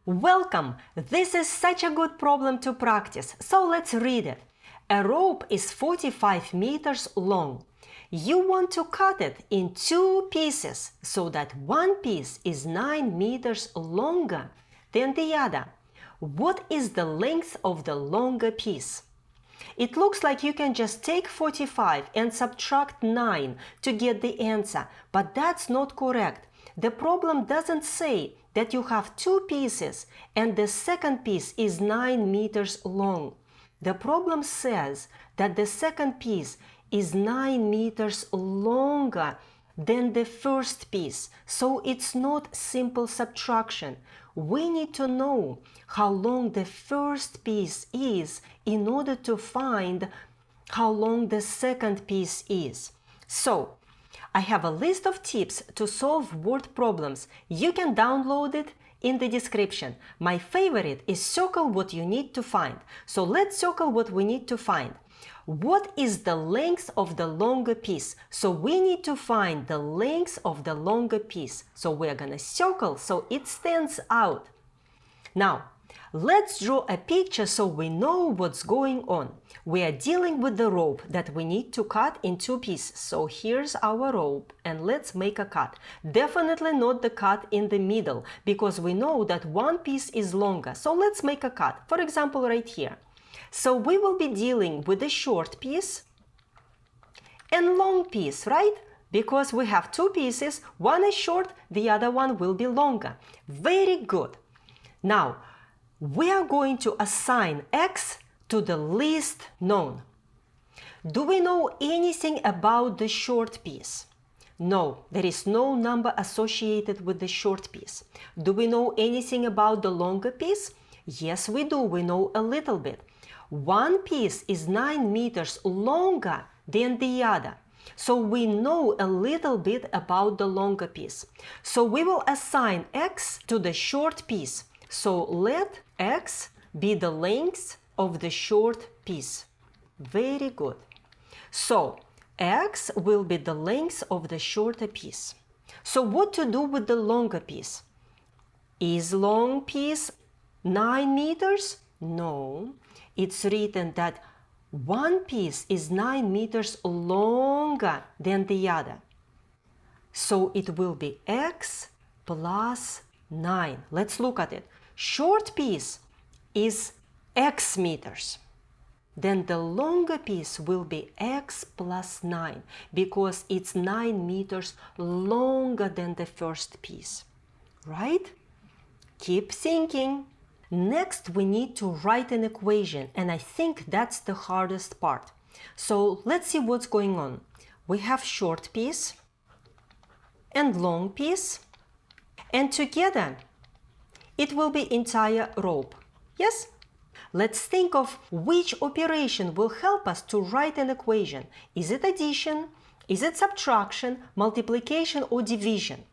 Welcome! This is such a good problem to practice, so let's read it. A rope is 45 meters long. You want to cut it in 2 pieces so that one piece is 9 meters longer than the other. What is the length of the longer piece? It looks like you can just take 45 and subtract 9 to get the answer, but that's not correct. The problem doesn't say that you have 2 pieces and the second piece is 9 meters long. The problem says that the second piece is 9 meters longer than the first piece, so it's not simple subtraction. We need to know how long the first piece is in order to find how long the second piece is. So, I have a list of tips to solve word problems. You can download it in the description. My favorite is circle what you need to find. So let's circle what we need to find. What is the length of the longer piece? So we need to find the length of the longer piece. So we're gonna circle so it stands out. Now, let's draw a picture so we know what's going on. We are dealing with the rope that we need to cut in 2 pieces. So here's our rope and let's make a cut. Definitely not the cut in the middle because we know that one piece is longer. So let's make a cut. For example, right here. So we will be dealing with the short piece and long piece, right? Because we have 2 pieces, one is short, the other one will be longer. Very good. Now, we are going to assign x to the least known. Do we know anything about the short piece? No, there is no number associated with the short piece. Do we know anything about the longer piece? Yes, we do. We know a little bit. One piece is 9 meters longer than the other. So we know a little bit about the longer piece. So we will assign x to the short piece. So let x be the length of the short piece. Very good. So x will be the length of the shorter piece. So what to do with the longer piece? Is long piece 9 meters? No. It's written that one piece is 9 meters longer than the other. So it will be x plus 9. Let's look at it. Short piece is x meters. Then the longer piece will be x plus 9 because it's 9 meters longer than the first piece. Right? Keep thinking. Next, we need to write an equation, and I think that's the hardest part. So let's see what's going on. We have short piece and long piece, and together it will be entire rope. Yes? Let's think of which operation will help us to write an equation. Is it addition? Is it subtraction, multiplication, or division?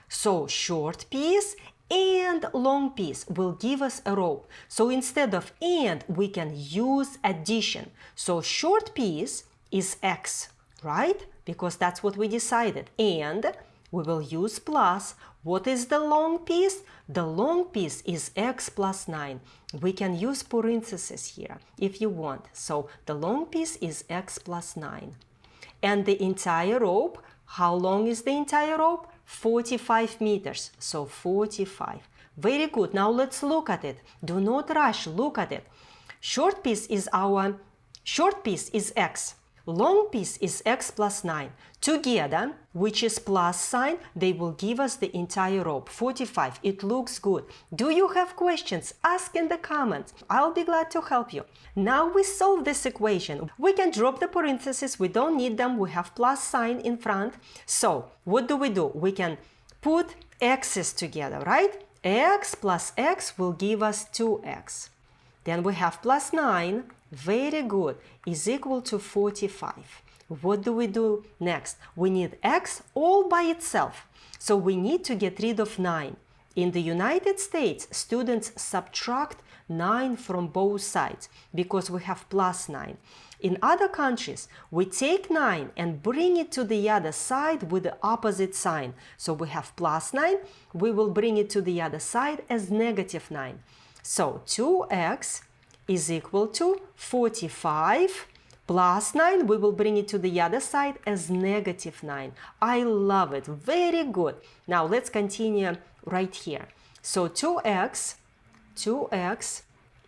So short piece and long piece will give us a rope. So instead of and, we can use addition. So short piece is x, right? Because that's what we decided. And we will use plus. What is the long piece? The long piece is x plus 9. We can use parentheses here if you want. So the long piece is x plus 9. And the entire rope, how long is the entire rope? 45 meters. So 45. Very good. Now let's look at it. Do not rush. Look at it. Short piece is x. Long piece is x plus 9. Together, which is plus sign, they will give us the entire rope, 45. It looks good. Do you have questions? Ask in the comments. I'll be glad to help you. Now we solve this equation. We can drop the parentheses. We don't need them. We have plus sign in front. So what do? We can put x's together, right? X plus x will give us 2x. Then we have plus 9. Very good. Is equal to 45. What do we do next? We need x all by itself. So we need to get rid of 9. In the United States, students subtract 9 from both sides because we have plus 9. In other countries, we take 9 and bring it to the other side with the opposite sign. So we have plus 9, we will bring it to the other side as negative 9. So 2x is equal to 45 plus 9, we will bring it to the other side as negative 9. I love it. Very good. Now let's continue right here. So 2x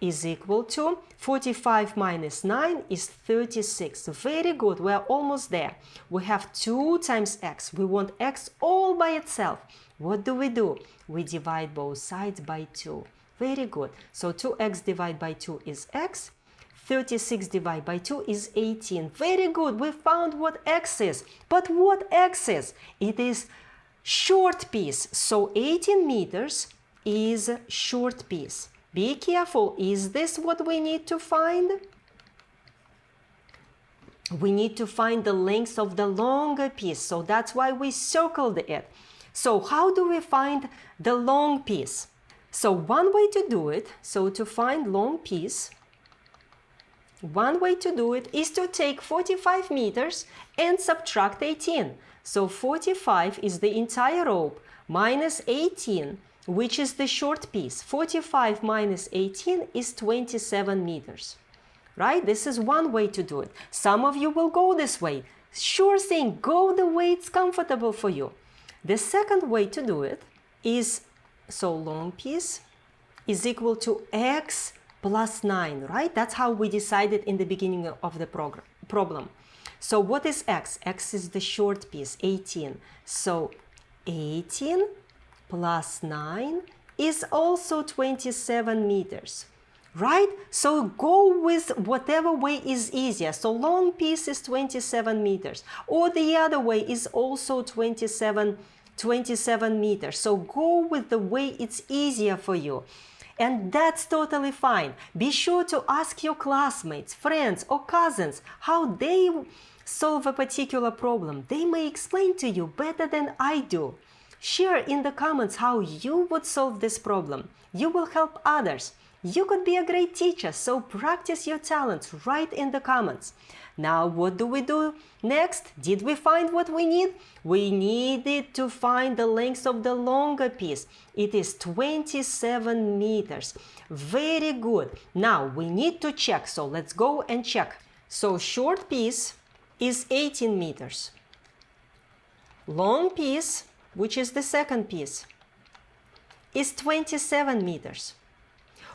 is equal to 45 minus 9 is 36. Very good. We are almost there. We have 2 times x. We want x all by itself. What do? We divide both sides by 2. Very good. So 2x divided by 2 is x. 36 divided by 2 is 18. Very good. We found what x is. But what x is? It is short piece. So 18 meters is short piece. Be careful. Is this what we need to find? We need to find the length of the longer piece. So that's why we circled it. So how do we find the long piece? So one way to do it, so to find long piece, one way to do it is to take 45 meters and subtract 18. So 45 is the entire rope minus 18, which is the short piece. 45 minus 18 is 27 meters. Right? This is one way to do it. Some of you will go this way. Sure thing, go the way it's comfortable for you. The second way to do it is, so long piece is equal to x plus 9, right? That's how we decided in the beginning of the problem. So what is x? X is the short piece, 18. So 18 plus 9 is also 27 meters, right? So go with whatever way is easier. So long piece is 27 meters, or the other way is also 27 meters. So go with the way it's easier for you. And that's totally fine. Be sure to ask your classmates, friends, or cousins how they solve a particular problem. They may explain to you better than I do. Share in the comments how you would solve this problem. You will help others. You could be a great teacher, so practice your talents right in the comments. Now, what do we do next? Did we find what we need? We needed to find the length of the longer piece. It is 27 meters. Very good. Now, we need to check, so let's go and check. So, short piece is 18 meters. Long piece, which is the second piece, is 27 meters.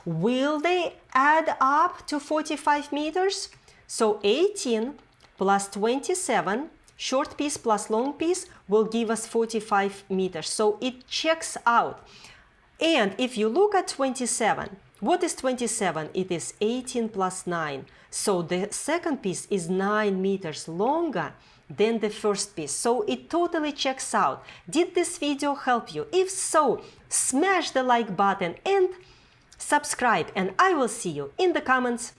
Will they add up to 45 meters? So 18 plus 27, short piece plus long piece, will give us 45 meters. So it checks out. And if you look at 27, what is 27? It is 18 plus 9. So the second piece is 9 meters longer than the first piece. So it totally checks out. Did this video help you? If so, smash the like button and subscribe, and I will see you in the comments.